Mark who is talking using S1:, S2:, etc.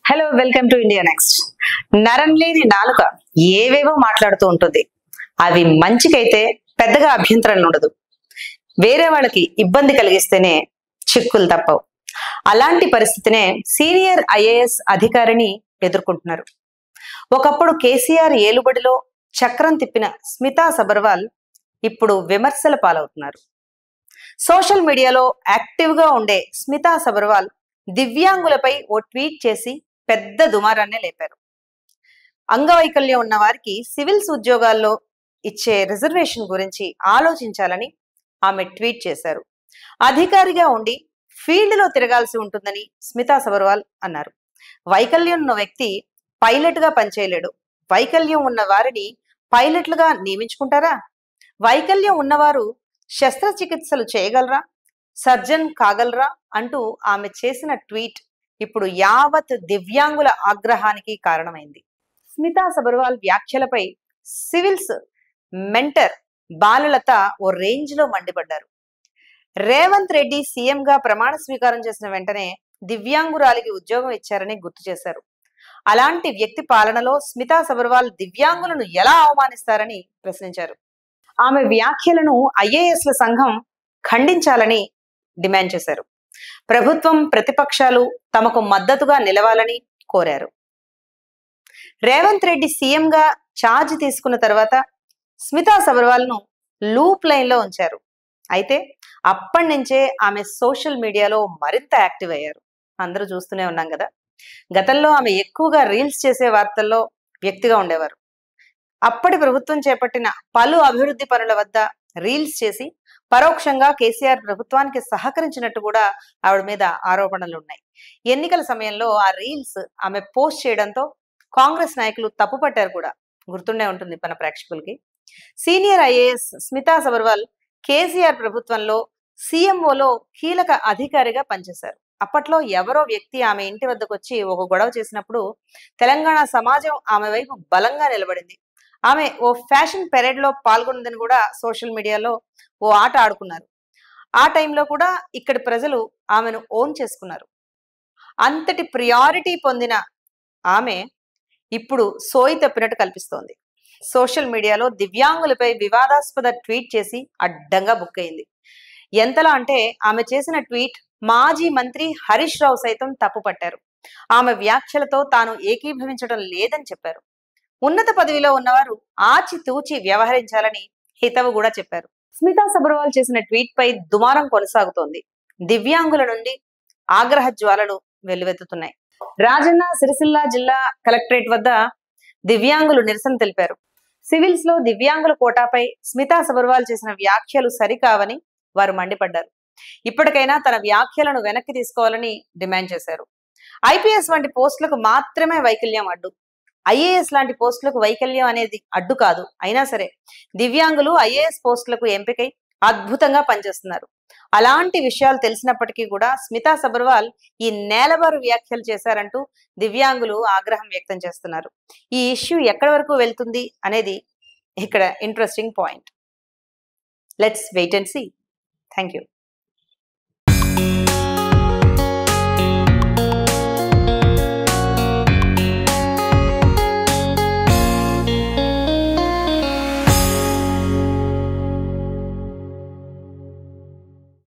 S1: Hello, welcome to India next. నరం లేని నాలుక ఏవేవో మాట్లాడుతూ ఉంటుంది. అవి మంచికైతే పెద్దగా అభ్యంతరం ఉండదు, వేరే వాళ్ళకి ఇబ్బంది కలిగిస్తేనే చిక్కులు తప్పవు. అలాంటి పరిస్థితినే సీనియర్ ఐఏఎస్ అధికారిని ఎదుర్కొంటున్నారు. ఒకప్పుడు కేసీఆర్ ఏలుబడిలో చక్రం తిప్పిన స్మితా సబర్వాల్ ఇప్పుడు విమర్శల పాలవుతున్నారు. సోషల్ మీడియాలో యాక్టివ్గా ఉండే స్మితా సబర్వాల్ దివ్యాంగులపై ఓ ట్వీట్ చేసి పెద్ద దుమారాన్నే లేపారు. అంగవైకల్యం ఉన్న వారికి సివిల్స్ ఉద్యోగాల్లో ఇచ్చే రిజర్వేషన్ గురించి ఆలోచించాలని ఆమె ట్వీట్ చేశారు. అధికారిగా ఉండి ఫీల్డ్లో తిరగాల్సి ఉంటుందని స్మితా సబర్వాల్ అన్నారు. వైకల్యం ఉన్న వ్యక్తి పైలట్గా పనిచేయలేడు. వైకల్యం ఉన్న వారిని పైలట్లుగా నియమించుకుంటారా? వైకల్యం ఉన్నవారు శస్త్రచికిత్సలు చేయగలరా, సర్జన్ కాగలరా అంటూ ఆమె చేసిన ట్వీట్ ఇప్పుడు యావత్ దివ్యాంగుల ఆగ్రహానికి కారణమైంది. స్మితా సబర్వాల్ వ్యాఖ్యలపై సివిల్స్ మెంటర్ బాలలత ఓ రేంజ్ లో మండిపడ్డారు. రేవంత్ రెడ్డి సీఎంగా ప్రమాణ స్వీకారం చేసిన వెంటనే దివ్యాంగురాలికి ఉద్యోగం ఇచ్చారని గుర్తు చేశారు. అలాంటి వ్యక్తి పాలనలో స్మితా సబర్వాల్ దివ్యాంగులను ఎలా అవమానిస్తారని ప్రశ్నించారు. ఆమె వ్యాఖ్యలను ఐఏఎస్ల సంఘం ఖండించాలని డిమాండ్ చేశారు. ప్రభుత్వం, ప్రతిపక్షాలు తమకు మద్దతుగా నిలవాలని కోరారు. రేవంత్ రెడ్డి సీఎంగా ఛార్జ్ తీసుకున్న తర్వాత స్మితా సబర్వాల్ ను లూప్ లైన్ లో ఉంచారు. అయితే అప్పటి నుంచే ఆమె సోషల్ మీడియాలో మరింత యాక్టివ్ అయ్యారు. అందరూ చూస్తూనే ఉన్నాం కదా. గతంలో ఆమె ఎక్కువగా రీల్స్ చేసే వార్తల్లో వ్యక్తిగా ఉండేవారు. అప్పటి ప్రభుత్వం చేపట్టిన పలు అభివృద్ధి పనుల వద్ద రీల్స్ చేసి పరోక్షంగా కేసీఆర్ ప్రభుత్వానికి సహకరించినట్టు కూడా ఆవిడ మీద ఆరోపణలు ఉన్నాయి. ఎన్నికల సమయంలో ఆ రీల్స్ ఆమె పోస్ట్ చేయడంతో కాంగ్రెస్ నాయకులు తప్పుపట్టారు కూడా, గుర్తుండే ఉంటుంది మన ప్రేక్షకులకి. సీనియర్ ఐఏఎస్ స్మితా సబర్వాల్ కేసీఆర్ ప్రభుత్వంలో సీఎంఓలో కీలక అధికారిగా పనిచేశారు. అప్పట్లో ఎవరో వ్యక్తి ఆమె ఇంటి వద్దకు వచ్చి ఒక గొడవ చేసినప్పుడు తెలంగాణ సమాజం ఆమె వైపు బలంగా నిలబడింది. ఆమె ఓ ఫ్యాషన్ పెరేడ్ లో పాల్గొన్నదని కూడా సోషల్ మీడియాలో ఓ ఆట ఆడుకున్నారు. ఆ టైంలో కూడా ఇక్కడి ప్రజలు ఆమెను ఓన్ చేసుకున్నారు. అంతటి ప్రియారిటీ పొందిన ఆమె ఇప్పుడు సోయి తప్పినట్టు కల్పిస్తోంది. సోషల్ మీడియాలో దివ్యాంగులపై వివాదాస్పద ట్వీట్ చేసి అడ్డంగా బుక్ అయింది. ఎంతలా అంటే ఆమె చేసిన ట్వీట్ మాజీ మంత్రి హరీష్ రావు సైతం తప్పుపట్టారు. ఆమె వ్యాఖ్యలతో తాను ఏకీభవించడం లేదని చెప్పారు. ఉన్నత పదవిలో ఉన్నవారు ఆచితూచి వ్యవహరించాలని హితవు కూడా చెప్పారు. స్మితా సబర్వాల్ చేసిన ట్వీట్ పై దుమారం కొనసాగుతోంది. దివ్యాంగుల నుండి ఆగ్రహ జ్వాలలు వెల్లువెత్తుతున్నాయి. రాజన్న సిరిసిల్ల జిల్లా కలెక్టరేట్ వద్ద దివ్యాంగులు నిరసన తెలిపారు. సివిల్స్ లో దివ్యాంగుల కోటాపై స్మితా సబర్వాల్ చేసిన వ్యాఖ్యలు సరికావని వారు మండిపడ్డారు. ఇప్పటికైనా తన వ్యాఖ్యలను వెనక్కి తీసుకోవాలని డిమాండ్ చేశారు. ఐపీఎస్ వంటి పోస్టులకు మాత్రమే వైకల్యం అడ్డు, ఐఏఎస్ లాంటి పోస్టులకు వైకల్యం అనేది అడ్డు కాదు. అయినా సరే దివ్యాంగులు ఐఏఎస్ పోస్టులకు ఎంపికై అద్భుతంగా పనిచేస్తున్నారు. అలాంటి విషయాలు తెలిసినప్పటికీ కూడా స్మితా సబర్వాల్ ఈ నేలబారు వ్యాఖ్యలు చేశారంటూ దివ్యాంగులు ఆగ్రహం వ్యక్తం చేస్తున్నారు. ఈ ఇష్యూ ఎక్కడి వరకు వెళ్తుంది అనేది ఇక్కడ interesting point. Let's wait and see. Thank you.